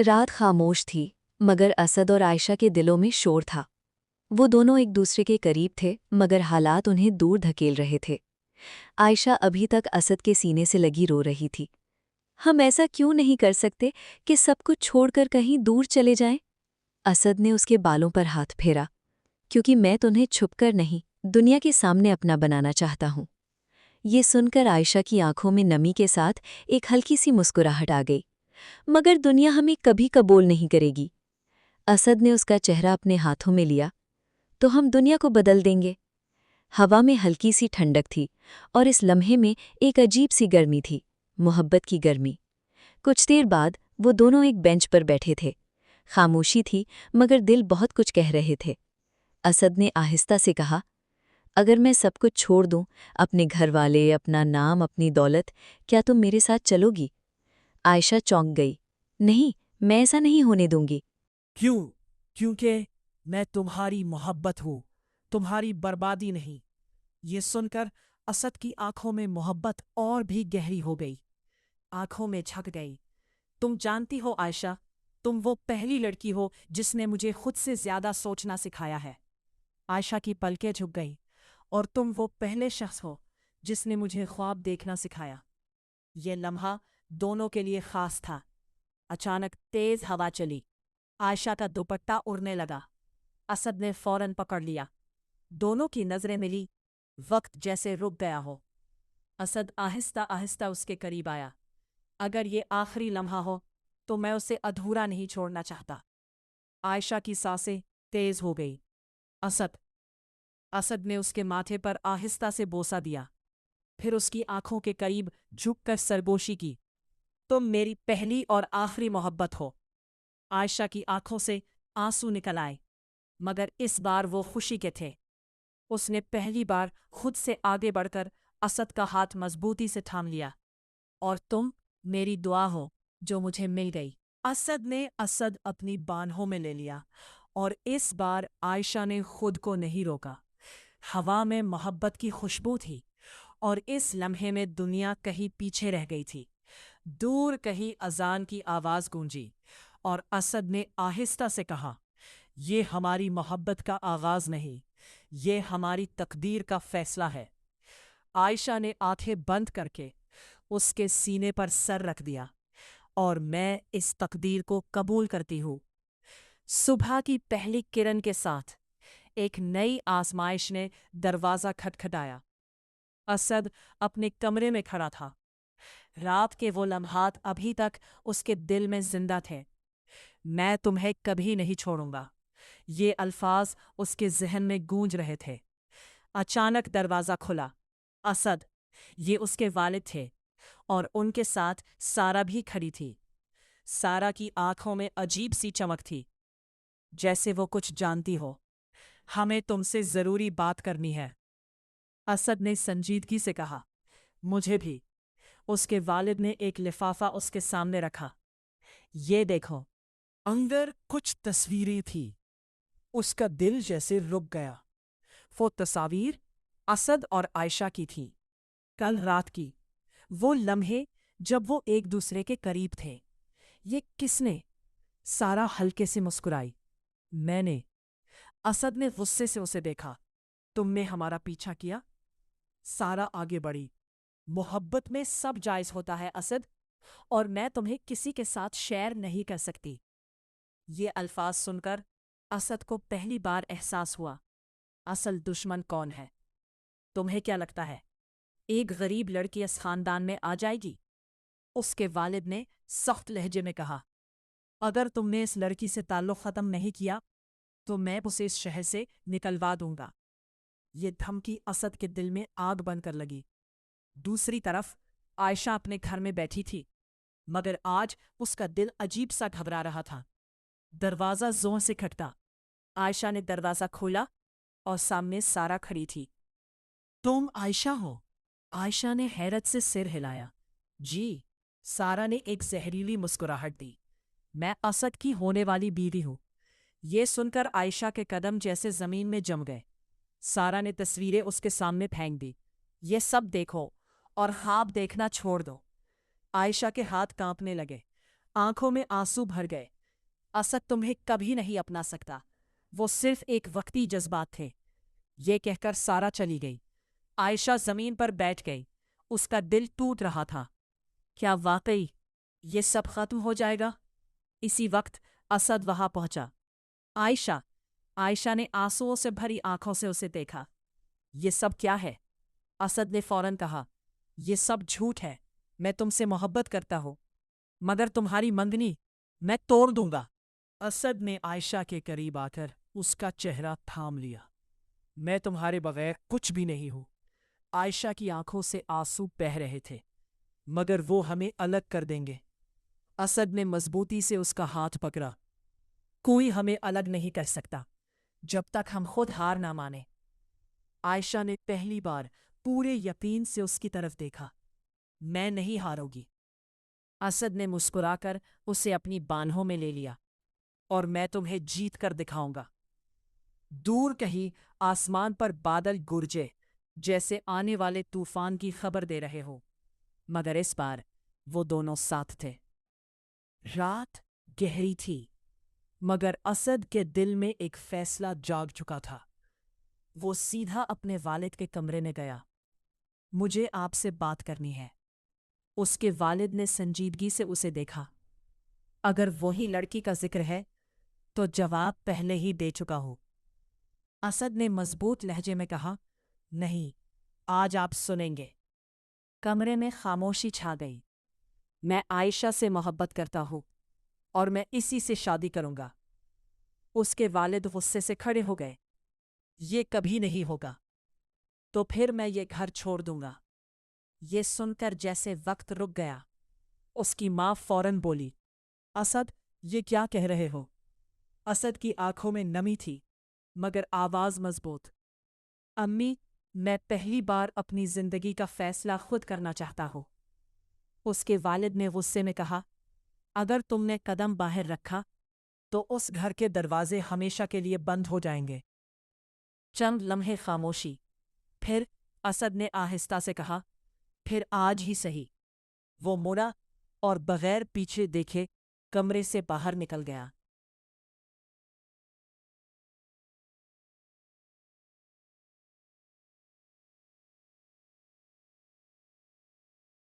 रात खामोश थी, मगर असद और आयशा के दिलों में शोर था। वो दोनों एक दूसरे के करीब थे, मगर हालात उन्हें दूर धकेल रहे थे। आयशा अभी तक असद के सीने से लगी रो रही थी। हम ऐसा क्यों नहीं कर सकते कि सब कुछ छोड़कर कहीं दूर चले जाएं? असद ने उसके बालों पर हाथ फेरा। क्योंकि मैं तुम्हें छुपकर नहीं, दुनिया के सामने अपना बनाना चाहता हूँ। ये सुनकर आयशा की आंखों में नमी के साथ एक हल्की सी मुस्कुराहट आ गई। मगर दुनिया हमें कभी कबूल नहीं करेगी। असद ने उसका चेहरा अपने हाथों में लिया। तो हम दुनिया को बदल देंगे। हवा में हल्की सी ठंडक थी और इस लम्हे में एक अजीब सी गर्मी थी, मोहब्बत की गर्मी। कुछ देर बाद वो दोनों एक बेंच पर बैठे थे। खामोशी थी, मगर दिल बहुत कुछ कह रहे थे। असद ने आहिस्ता से कहा, अगर मैं सब कुछ छोड़ दूं, अपने घर वाले, अपना नाम, अपनी दौलत, क्या तुम मेरे साथ चलोगी? आयशा चौंक गई। नहीं, मैं ऐसा नहीं होने दूंगी। क्यों? क्योंकि मैं तुम्हारी मोहब्बत हूँ, तुम्हारी बर्बादी नहीं। ये सुनकर असद की आंखों में मोहब्बत और भी गहरी हो गई, आंखों में झक गई। तुम जानती हो आयशा, तुम वो पहली लड़की हो जिसने मुझे खुद से ज्यादा सोचना सिखाया है। आयशा की पलकें झुक गई। और तुम वो पहले शख्स हो जिसने मुझे ख्वाब देखना सिखाया। ये लम्हा दोनों के लिए खास था। अचानक तेज हवा चली। आयशा का दुपट्टा उड़ने लगा। असद ने फौरन पकड़ लिया। दोनों की नजरें मिली। वक्त जैसे रुक गया हो। असद आहिस्ता आहिस्ता उसके करीब आया। अगर ये आखिरी लम्हा हो तो मैं उसे अधूरा नहीं छोड़ना चाहता। आयशा की सांसें तेज हो गई। असद असद ने उसके माथे पर आहिस्ता से बोसा दिया। फिर उसकी आंखों के करीब झुककर सरगोशी की। तुम मेरी पहली और आखिरी मोहब्बत हो। आयशा की आंखों से आंसू निकल आए, मगर इस बार वो खुशी के थे। उसने पहली बार खुद से आगे बढ़कर असद का हाथ मजबूती से थाम लिया। और तुम मेरी दुआ हो जो मुझे मिल गई। असद अपनी बाहों में ले लिया, और इस बार आयशा ने खुद को नहीं रोका। हवा में मोहब्बत की खुशबू थी, और इस लम्हे में दुनिया कहीं पीछे रह गई थी। दूर कहीं अजान की आवाज गूंजी, और असद ने आहिस्ता से कहा, ये हमारी मोहब्बत का आगाज नहीं, ये हमारी तकदीर का फैसला है। आयशा ने आंखें बंद करके उसके सीने पर सर रख दिया। और मैं इस तकदीर को कबूल करती हूँ। सुबह की पहली किरण के साथ एक नई आजमाइश ने दरवाज़ा खटखटाया। असद अपने कमरे में खड़ा था। रात के वो लम्हात अभी तक उसके दिल में जिंदा थे। मैं तुम्हें कभी नहीं छोड़ूंगा, ये अल्फाज उसके जहन में गूंज रहे थे। अचानक दरवाज़ा खुला। असद, ये उसके वालिद थे, और उनके साथ सारा भी खड़ी थी। सारा की आंखों में अजीब सी चमक थी, जैसे वो कुछ जानती हो। हमें तुमसे ज़रूरी बात करनी है, असद ने संजीदगी से कहा। मुझे भी। उसके वालिद ने एक लिफाफा उसके सामने रखा। ये देखो। अंदर कुछ तस्वीरें थी। उसका दिल जैसे रुक गया। वो तस्वीर असद और आयशा की थी, कल रात की। वो लम्हे जब वो एक दूसरे के करीब थे। ये किसने? सारा हल्के से मुस्कुराई। मैंने। असद ने गुस्से से उसे देखा। तुमने हमारा पीछा किया? सारा आगे बढ़ी। मोहब्बत में सब जायज होता है असद, और मैं तुम्हें किसी के साथ शेयर नहीं कर सकती। ये अल्फाज सुनकर असद को पहली बार एहसास हुआ, असल दुश्मन कौन है। तुम्हें क्या लगता है एक गरीब लड़की इस खानदान में आ जाएगी? उसके वालिद ने सख्त लहजे में कहा। अगर तुमने इस लड़की से ताल्लुक़ ख़त्म नहीं किया तो मैं उसे इस शहर से निकलवा दूंगा। ये धमकी असद के दिल में आग बनकर लगी। दूसरी तरफ आयशा अपने घर में बैठी थी, मगर आज उसका दिल अजीब सा घबरा रहा था। दरवाज़ा जोर से खटका। आयशा ने दरवाज़ा खोला, और सामने सारा खड़ी थी। तुम आयशा हो? आयशा ने हैरत से सिर हिलाया। जी। सारा ने एक जहरीली मुस्कुराहट दी। मैं असद की होने वाली बीवी हूँ। ये सुनकर आयशा के कदम जैसे जमीन में जम गए। सारा ने तस्वीरें उसके सामने फेंक दी। ये सब देखो और ख्वाब देखना छोड़ दो। आयशा के हाथ कांपने लगे। आंखों में आंसू भर गए। असद तुम्हें कभी नहीं अपना सकता, वो सिर्फ एक वक्ती जज्बात थे। ये कहकर सारा चली गई। आयशा जमीन पर बैठ गई, उसका दिल टूट रहा था। क्या वाकई ये सब खत्म हो जाएगा? इसी वक्त असद वहां पहुंचा। आयशा आयशा ने आंसुओं से भरी आंखों से उसे देखा। ये सब क्या है? असद ने फौरन कहा, ये सब झूठ है। मैं तुमसे मोहब्बत करता हूं, मगर तुम्हारी मंगनी मैं तोड़ दूंगा। असद ने आयशा के करीब आकर उसका चेहरा थाम लिया। मैं तुम्हारे बगैर कुछ भी नहीं हूं। आयशा की आंखों से आंसू बह रहे थे। मगर वो हमें अलग कर देंगे। असद ने मजबूती से उसका हाथ पकड़ा। कोई हमें अलग नहीं कर सकता जब तक हम खुद हार ना माने। आयशा ने पहली बार पूरे यकीन से उसकी तरफ देखा। मैं नहीं हारूंगी। असद ने मुस्कुराकर उसे अपनी बाहों में ले लिया। और मैं तुम्हें जीत कर दिखाऊंगा। दूर कहीं आसमान पर बादल गुरजे, जैसे आने वाले तूफान की खबर दे रहे हो। मगर इस बार वो दोनों साथ थे। रात गहरी थी, मगर असद के दिल में एक फैसला जाग चुका था। वो सीधा अपने वालिद के कमरे में गया। मुझे आपसे बात करनी है। उसके वालिद ने संजीदगी से उसे देखा। अगर वही लड़की का जिक्र है तो जवाब पहले ही दे चुका हो। असद ने मजबूत लहजे में कहा, नहीं, आज आप सुनेंगे। कमरे में खामोशी छा गई। मैं आयशा से मोहब्बत करता हूं और मैं इसी से शादी करूंगा। उसके वालिद गुस्से से खड़े हो गए। ये कभी नहीं होगा। तो फिर मैं ये घर छोड़ दूंगा। ये सुनकर जैसे वक्त रुक गया। उसकी माँ फौरन बोली, असद, ये क्या कह रहे हो? असद की आंखों में नमी थी, मगर आवाज मजबूत। अम्मी, मैं पहली बार अपनी जिंदगी का फैसला खुद करना चाहता हूं। उसके वालिद ने गुस्से में कहा, अगर तुमने कदम बाहर रखा तो उस घर के दरवाजे हमेशा के लिए बंद हो जाएंगे। चंद लम्हे खामोशी। फिर असद ने आहिस्ता से कहा, फिर आज ही सही। वो मुड़ा और बगैर पीछे देखे कमरे से बाहर निकल गया।